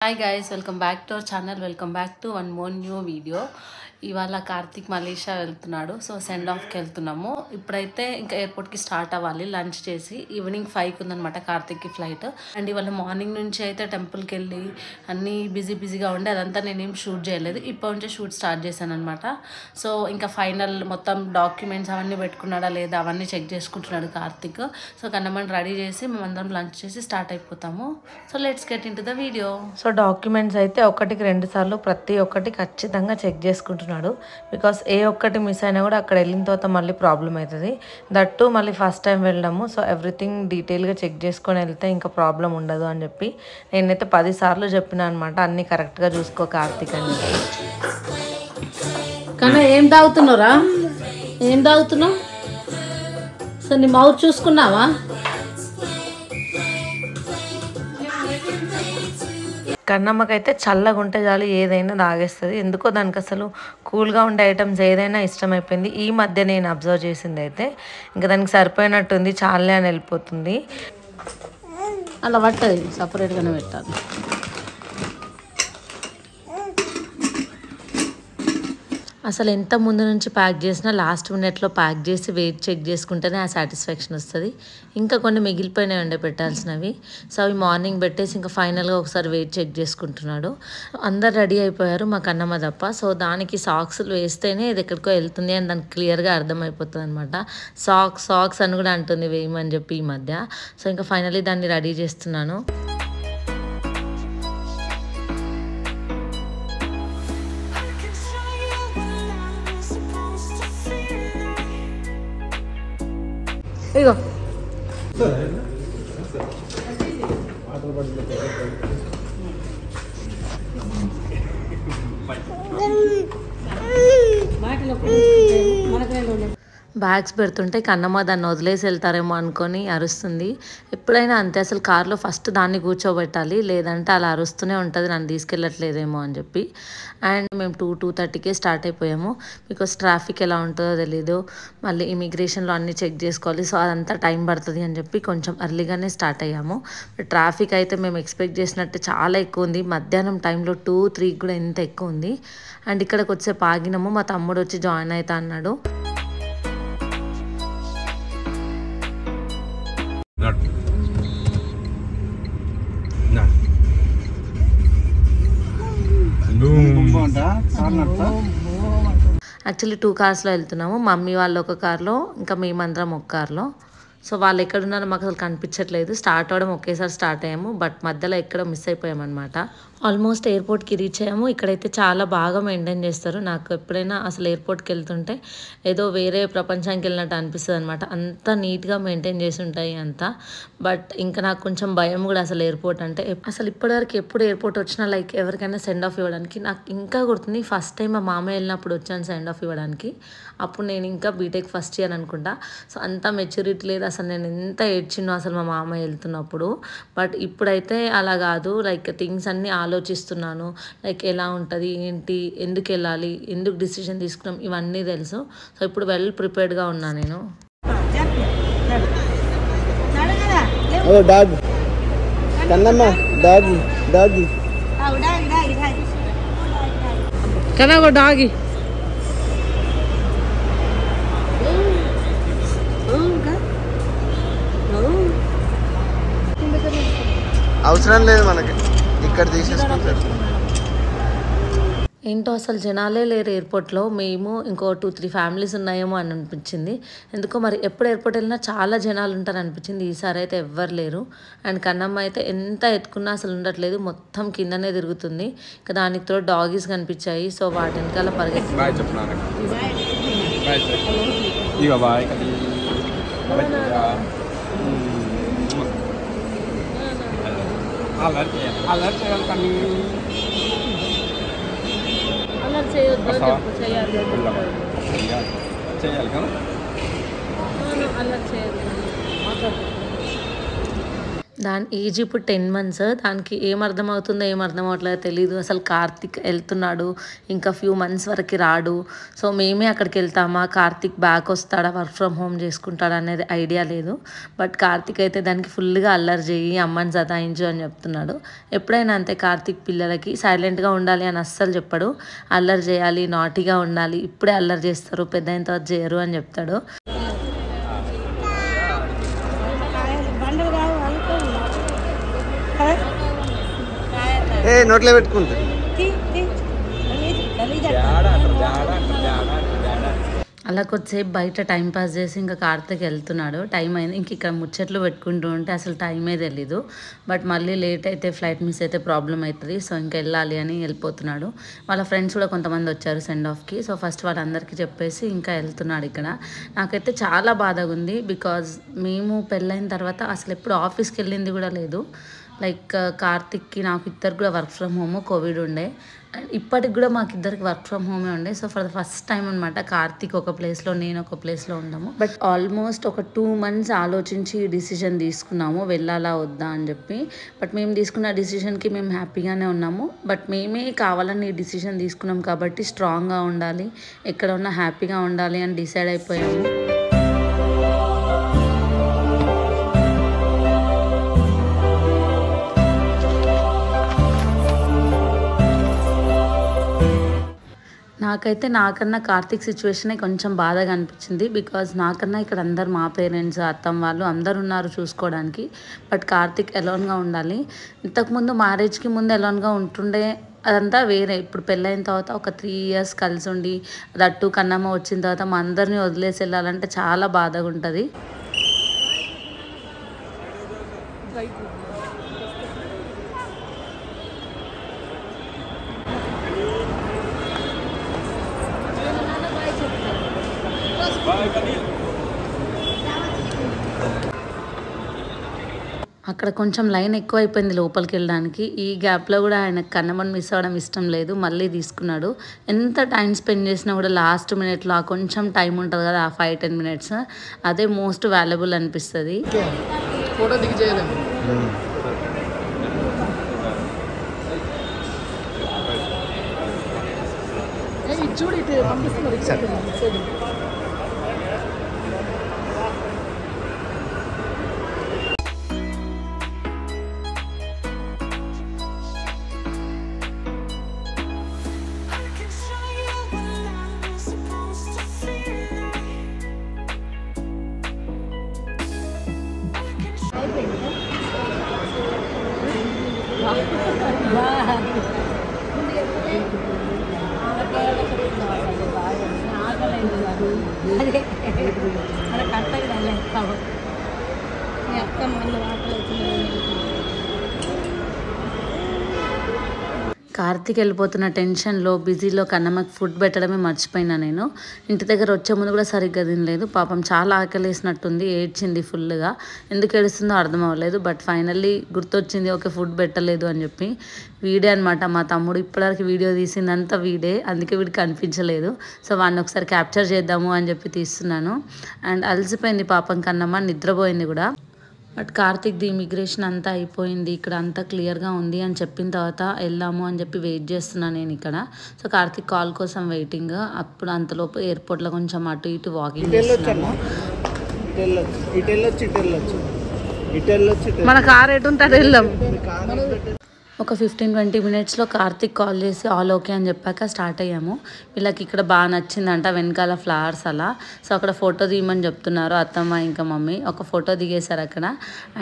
Hi guys, welcome back to our channel. Welcome back to one more new video. ఇవాళ Karthik Malaysia వెళ్తున్నాడు. So send ఆఫ్కి వెళ్తున్నాము. ఇప్పుడైతే ఇంకా ఎయిర్పోర్ట్కి స్టార్ట్ అవ్వాలి. లంచ్ చేసి ఈవినింగ్ 5కి ఉందనమాట కార్తిక్కి ఫ్లైట్. అండ్ ఇవాళ మార్నింగ్ నుంచి అయితే టెంపుల్కి వెళ్ళి అన్నీ బిజీగా ఉండి అదంతా నేనేం షూట్ చేయలేదు. ఇప్పటి నుంచే షూట్ స్టార్ట్ చేశాను అనమాట. సో ఇంకా ఫైనల్ మొత్తం డాక్యుమెంట్స్ అవన్నీ పెట్టుకున్నాడా లేదా అవన్నీ చెక్ చేసుకుంటున్నాడు కార్తిక్. సో కన్నమ్మని రెడీ చేసి మేమందరం లంచ్ చేసి స్టార్ట్ అయిపోతాము. So let's get in to the video. So documents అయితే ఒకటికి 2 సార్లు ప్రతి ఒక్కటి ఖచ్చితంగా చెక్ చేసుకుంటున్నాడు. బికాస్ ఏ ఒక్కటి మిస్ అయినా కూడా అక్కడ వెళ్ళిన తర్వాత మళ్ళీ ప్రాబ్లం అవుతుంది. దట్టు మళ్ళీ ఫస్ట్ టైం వెళ్ళడము. సో ఎవ్రీథింగ్ డీటెయిల్గా చెక్ చేసుకొని వెళ్తే ఇంకా ప్రాబ్లం ఉండదు అని చెప్పి నేనైతే 10 సార్లు చెప్పిన అనమాట. అన్నీ కరెక్ట్గా చూసుకో కార్తిక్ అని చెప్పి. కానీ ఏం తాగుతున్నావురా? ఏం తాగుతున్నావు? సో నీ మౌత్ చూసుకున్నావా? కన్నమ్మకైతే చల్లగా ఉంటే చాలు ఏదైనా తాగేస్తుంది. ఎందుకో దానికి అసలు కూల్గా ఉండే ఐటమ్స్ ఏదైనా ఇష్టమైపోయింది. ఈ మధ్య నేను అబ్జర్వ్ చేసింది అయితే ఇంకా దానికి సరిపోయినట్టుంది, చాలే అని వెళ్ళిపోతుంది. అలా పట్టది, సపరేట్గానే పెట్టాలి. అసలు ఎంత ముందు నుంచి ప్యాక్ చేసినా లాస్ట్ మినిట్లో ప్యాక్ చేసి వెయిట్ చెక్ చేసుకుంటేనే ఆ సాటిస్ఫాక్షన్ వస్తుంది. ఇంకా కొన్ని మిగిలిపోయినాయి ఉండే పెట్టాల్సినవి. సో అవి మార్నింగ్ పెట్టేసి ఇంకా ఫైనల్గా ఒకసారి వెయిట్ చెక్ చేసుకుంటున్నాడు. అందరు రెడీ అయిపోయారు, మా కన్నమ్మ తప్ప. సో దానికి సాక్స్లు వేస్తేనే ఇది ఎక్కడికో వెళ్తుంది అని దానికి క్లియర్గా అర్థమైపోతుంది అనమాట. సాక్స్ అని కూడా అంటుంది వేయమని చెప్పి ఈ మధ్య. సో ఇంకా ఫైనల్లీ దాన్ని రెడీ చేస్తున్నాను. ఇగో బ్యాగ్స్ పెడుతుంటే కన్నమ్మ దాన్ని వదిలేసి వెళ్తారేమో అనుకొని అరుస్తుంది. ఎప్పుడైనా అంతే, అసలు కార్లో ఫస్ట్ దాన్ని కూర్చోబెట్టాలి, లేదంటే అలా అరుస్తూనే ఉంటుంది నన్ను తీసుకెళ్ళట్లేదేమో అని చెప్పి. అండ్ మేము 2:30కే స్టార్ట్ అయిపోయాము. బికాస్ ట్రాఫిక్ ఎలా ఉంటుందో తెలీదు, మళ్ళీ ఇమిగ్రేషన్లో అన్నీ చెక్ చేసుకోవాలి. సో అదంతా టైం పడుతుంది అని చెప్పి కొంచెం ఎర్లీగానే స్టార్ట్ అయ్యాము. ట్రాఫిక్ అయితే మేము ఎక్స్పెక్ట్ చేసినట్టు చాలా ఎక్కువ ఉంది. మధ్యాహ్నం టైంలో 2-3 కూడా ఎంత ఎక్కువ ఉంది. అండ్ ఇక్కడికి వచ్చే ఆగినాము. మా తమ్ముడు వచ్చి జాయిన్ అవుతా అన్నాడు. యాక్చువల్లీ 2 కార్స్లో వెళ్తున్నాము. మమ్మీ వాళ్ళు ఒక కార్లో, ఇంకా మేమందరం ఒక కార్లో. సో వాళ్ళు ఎక్కడున్నారో మాకు అసలు కనిపించట్లేదు. స్టార్ట్ అవ్వడం ఒకేసారి స్టార్ట్ అయ్యాము, బట్ మధ్యలో ఎక్కడో మిస్ అయిపోయామన్నమాట. ఆల్మోస్ట్ ఎయిర్పోర్ట్కి రీచ్ అయ్యాము. ఇక్కడైతే చాలా బాగా మెయింటైన్ చేస్తారు. నాకు ఎప్పుడైనా అసలు ఎయిర్పోర్ట్కి వెళ్తుంటే ఏదో వేరే ప్రపంచానికి వెళ్ళినట్టు అనిపిస్తుంది అనమాట. అంతా నీట్గా మెయింటైన్ చేసి ఉంటాయి అంతా. బట్ ఇంకా నాకు కొంచెం భయం కూడా అసలు ఎయిర్పోర్ట్ అంటే. అసలు ఇప్పటివరకు ఎప్పుడు ఎయిర్పోర్ట్ వచ్చినా లైక్ ఎవరికైనా సెండ్ ఆఫ్ ఇవ్వడానికి నాకు ఇంకా గుర్తుంది. ఫస్ట్ టైం మా మామయ్య వెళ్ళినప్పుడు వచ్చాను సెండ్ ఆఫ్ ఇవ్వడానికి. అప్పుడు నేను ఇంకా బీటెక్ ఫస్ట్ ఇయర్ అనుకుంటా. సో అంత మెచ్యూరిటీ లేదు. అసలు నేను ఎంత ఏడ్చినో అసలు మా మామయ్య వెళ్తున్నప్పుడు. బట్ ఇప్పుడైతే అలా కాదు, లైక్ థింగ్స్ అన్నీ ఆలోచిస్తున్నాను. లైక్ ఎలా ఉంటుంది, ఏంటి, ఎందుకు వెళ్ళాలి, ఎందుకు డిసిషన్ తీసుకున్నాం, ఇవన్నీ తెలుసు. సో ఇప్పుడు వెల్ ప్రిపేర్డ్గా ఉన్నా నేను. డాగి అవసరం లేదు మనకి, ఇక్కడ తీసేసుకుంటారు. ఏంటో అసలు జనాలే లేరు ఎయిర్పోర్ట్లో. మేము ఇంకో 2-3 ఫ్యామిలీస్ ఉన్నాయేమో అని అనిపించింది. ఎందుకో మరి ఎప్పుడు ఎయిర్పోర్ట్ వెళ్ళినా చాలా జనాలు ఉంటారు అనిపించింది. ఈసారి అయితే ఎవ్వరు లేరు. అండ్ కన్నమ్మ అయితే ఎంత ఎత్తుకున్నా అసలు ఉండట్లేదు, మొత్తం కిందనే తిరుగుతుంది. ఇంకా దానికి తోడు డాగీస్ కనిపించాయి. సో వాటి వెనకాల పరిగెత్తి దాని ఏజ్ ఇప్పుడు 10 months. దానికి ఏం అర్థమవుతుందో ఏం అర్థం అవ్వట్లేదో తెలీదు. అసలు కార్తిక్ వెళ్తున్నాడు, ఇంకా ఫ్యూ మంత్స్ వరకు రాడు. సో మేమే అక్కడికి వెళ్తామా, కార్తిక్ బ్యాక్ వస్తాడా, వర్క్ ఫ్రమ్ హోమ్ చేసుకుంటాడా అనేది ఐడియా లేదు. బట్ కార్తిక్ అయితే దానికి ఫుల్గా అల్లరి చేయి, అమ్మని సతాయించు అని చెప్తున్నాడు. ఎప్పుడైనా అంతే, కార్తిక్ పిల్లలకి సైలెంట్గా ఉండాలి అని అస్సలు చెప్పడు. అల్లరి చేయాలి, నాటిగా ఉండాలి, ఇప్పుడే అల్లరి చేస్తారు, పెద్ద అయిన తర్వాత చేయరు అని చెప్తాడు. నోట్లో పెట్టుకుంటా. అలా కొద్దిసేపు బయట టైం పాస్ చేసి ఇంకా కార్తిక్ వెళ్తున్నాడు. టైం అయింది, ఇంక ఇక్కడ ముచ్చట్లు పెట్టుకుంటూ ఉంటే అసలు టైమే తెలీదు. బట్ మళ్ళీ లేట్ అయితే ఫ్లైట్ మిస్ అయితే ప్రాబ్లం అవుతుంది. సో ఇంకా వెళ్ళాలి అని వెళ్ళిపోతున్నాడు. వాళ్ళ ఫ్రెండ్స్ కూడా కొంతమంది వచ్చారు సెండ్ ఆఫ్కి. సో ఫస్ట్ వాళ్ళందరికీ చెప్పేసి ఇంకా వెళ్తున్నాడు. ఇక్కడ నాకైతే చాలా బాధగా ఉంది. బికాజ్ మేము పెళ్ళైన తర్వాత అసలు ఎప్పుడు ఆఫీస్కి వెళ్ళింది కూడా లేదు. లైక్ కార్తిక్కి నాకు ఇద్దరు కూడా వర్క్ ఫ్రమ్ హోమ్, కోవిడ్ ఉండే. ఇప్పటికి కూడా మాకు ఇద్దరికి వర్క్ ఫ్రమ్ హోమే ఉండే. So for the first time అనమాట కార్తిక్ ఒక ప్లేస్లో, నేను ఒక ప్లేస్లో ఉన్నాము. బట్ ఆల్మోస్ట్ ఒక 2 months ఆలోచించి డిసిజన్ తీసుకున్నాము వెళ్ళాలా వద్దా అని చెప్పి. బట్ మేము తీసుకున్న డిసిజన్కి మేము హ్యాపీగానే ఉన్నాము. బట్ మేమే కావాలని ఈ డిసిజన్ తీసుకున్నాం కాబట్టి స్ట్రాంగ్గా ఉండాలి, ఎక్కడ ఉన్నా హ్యాపీగా ఉండాలి అని డిసైడ్ అయిపోయాము. నాకైతే నాకన్నా కార్తిక్ సిచ్యువేషనే కొంచెం బాధగా అనిపించింది. బికాజ్ నాకన్నా ఇక్కడ అందరు మా పేరెంట్స్, అత్తమ్మ వాళ్ళు అందరు ఉన్నారు చూసుకోవడానికి. బట్ కార్తిక్ ఎలోన్గా ఉండాలి. ఇంతకుముందు మ్యారేజ్కి ముందు ఎలోన్గా ఉంటుండే, అదంతా వేరే. ఇప్పుడు పెళ్ళైన తర్వాత ఒక 3 years కలిసి ఉండి దట్టు కన్నమ్మ వచ్చిన తర్వాత మా అందరినీ వదిలేసి వెళ్ళాలంటే చాలా బాధగా ఉంటుంది. అక్కడ కొంచెం లైన్ ఎక్కువ అయిపోయింది లోపలికి వెళ్ళడానికి. ఈ గ్యాప్లో కూడా ఆయన కన్నమ్మని మిస్ అవ్వడం ఇష్టం లేదు, మళ్ళీ తీసుకున్నాడు. ఎంత టైం స్పెండ్ చేసినా కూడా లాస్ట్ మినిట్లో ఆ కొంచెం టైం ఉంటుంది కదా, ఆ 5-10 minutes, అదే మోస్ట్ వాల్యుబుల్ అనిపిస్తుంది. ఫోటో దిగి చేయలేము. చూడు ఇటు పంపిస్తున్నారు. కార్తిక్ వెళ్ళిపోతున్న టెన్షన్లో, బిజీలో కన్నమ్మకి ఫుడ్ పెట్టడమే మర్చిపోయినా నేను. ఇంటి దగ్గర వచ్చే ముందు కూడా సరిగ్గా తినలేదు. పాపం చాలా ఆకలేసినట్టుంది, ఏడ్చింది ఫుల్గా. ఎందుకు ఏడుస్తుందో అర్థం అవ్వలేదు. బట్ ఫైనల్లీ గుర్తొచ్చింది, ఓకే ఫుడ్ పెట్టలేదు అని చెప్పి. వీడే అనమాట మా తమ్ముడు, ఇప్పటివరకు వీడియో తీసిందంతా వీడే, అందుకే వీడికి కనిపించలేదు. సో వాడిని ఒకసారి క్యాప్చర్ చేద్దాము అని చెప్పి తీస్తున్నాను. అండ్ అలసిపోయింది పాపం కన్నమ్మ, నిద్రపోయింది కూడా. బట్ కార్తిక్ది ఇమిగ్రేషన్ అంతా అయిపోయింది, ఇక్కడ అంతా క్లియర్గా ఉంది అని చెప్పిన తర్వాత వెళ్దాము అని చెప్పి వెయిట్ చేస్తున్నాను నేను ఇక్కడ. సో కార్తిక్ కాల్ కోసం వెయిటింగ్. అప్పుడు అంతలోపు ఎయిర్పోర్ట్లో కొంచెం అటు ఇటు వాకింగ్ చేస్తున్నాము. మన కార్ ఎటు ఉంటే వెళ్దాం. ఒక 15-20 minutesలో కార్తిక్ కాల్ చేసి ఆల్ ఓకే అని చెప్పాక స్టార్ట్ అయ్యాము. వీళ్ళకి ఇక్కడ బాగా నచ్చిందంట, వెనకాల ఫ్లవర్స్ అలా. సో అక్కడ ఫోటో తీయమని చెప్తున్నారు అత్తమ్మ ఇంకా మమ్మీ. ఒక ఫోటో దిగేశారు అక్కడ.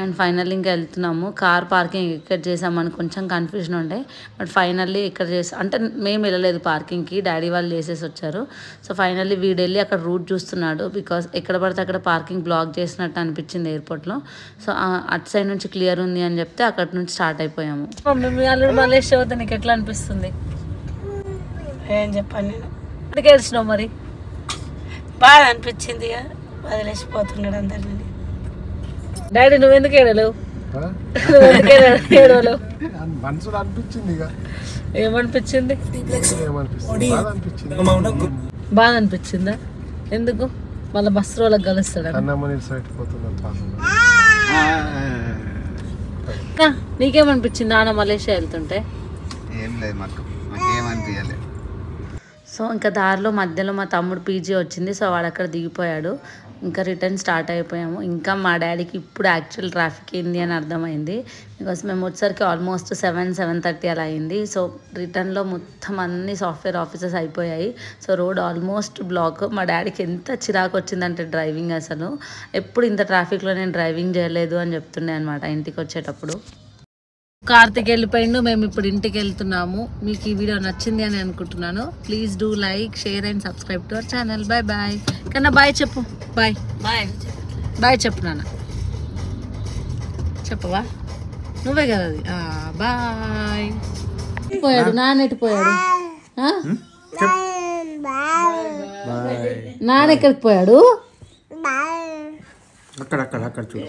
అండ్ ఫైనల్లీ ఇంకా వెళ్తున్నాము. కార్ పార్కింగ్ ఎక్కడ చేసామని కొంచెం కన్ఫ్యూజన్ ఉండే. బట్ ఫైనల్లీ ఇక్కడ అంటే మేము వెళ్ళలేదు పార్కింగ్కి, డాడీ వాళ్ళు చేసేసి వచ్చారు. సో ఫైనల్లీ వీడు వెళ్ళి అక్కడ రూట్ చూస్తున్నాడు. బికాస్ ఎక్కడ పడితే అక్కడ పార్కింగ్ బ్లాక్ చేసినట్టు అనిపించింది ఎయిర్పోర్ట్లో. సో అటు సైడ్ నుంచి క్లియర్ ఉంది అని చెప్తే అక్కడ నుంచి స్టార్ట్ అయిపోయాము. మీ అల్లుడు మలేషియా వద్ద నీకు ఎట్లా అనిపిస్తుంది? ఏం చెప్పాను నేను, ఎందుకు ఏడ్చినావు మరి? బాగా అనిపించింది, వదిలేసిపోతున్నాడు అందరినీ. డాడీ నువ్వెందుకు ఏడలేవు? ఏడవలేవు? ఏమనిపించింది? బాగా అనిపించిందా? ఎందుకు? మళ్ళీ బస్ రోలకు కలుస్తాడు. అక్క నీకేమనిపించింది నాన్న మలేషియా వెళ్తుంటే? ఏం లేదు మాకేమనిపించలేదు. సో ఇంకా దారిలో మధ్యలో మా తమ్ముడు పీజీ వచ్చింది. సో వాడు అక్కడ దిగిపోయాడు. ఇంకా రిటర్న్ స్టార్ట్ అయిపోయాము. ఇంకా మా డాడీకి ఇప్పుడు యాక్చువల్ ట్రాఫిక్ ఏంది అని అర్థమైంది. బికాస్ మేము వచ్చేసరికి ఆల్మోస్ట్ 7-7:30 అలా అయింది. సో రిటర్న్లో మొత్తం అన్ని సాఫ్ట్వేర్ ఆఫీసెస్ అయిపోయాయి. So road almost block. మా డాడీకి ఎంత చిరాకు వచ్చిందంటే డ్రైవింగ్, అసలు ఎప్పుడు ఇంత ట్రాఫిక్లో నేను డ్రైవింగ్ చేయలేదు అని చెప్తుండే అనమాట ఇంటికి వచ్చేటప్పుడు. కార్తిక్ వెళ్ళిపోయిండు, మేము ఇప్పుడు ఇంటికి వెళ్తున్నాము. మీకు ఈ వీడియో నచ్చింది అని అనుకుంటున్నాను. Please do like, share and subscribe to our channel. Bye bye. కన్నా బాయ్ చెప్పు. బాయ్ బాయ్ చెప్పు నాన్న. చెప్పవా? నువ్వే కదా అది. బాయ్. పోయాడు నాన్న, ఎటు పోయాడు? నాన్న ఎక్కడికి పోయాడు? అక్కడ చూడు.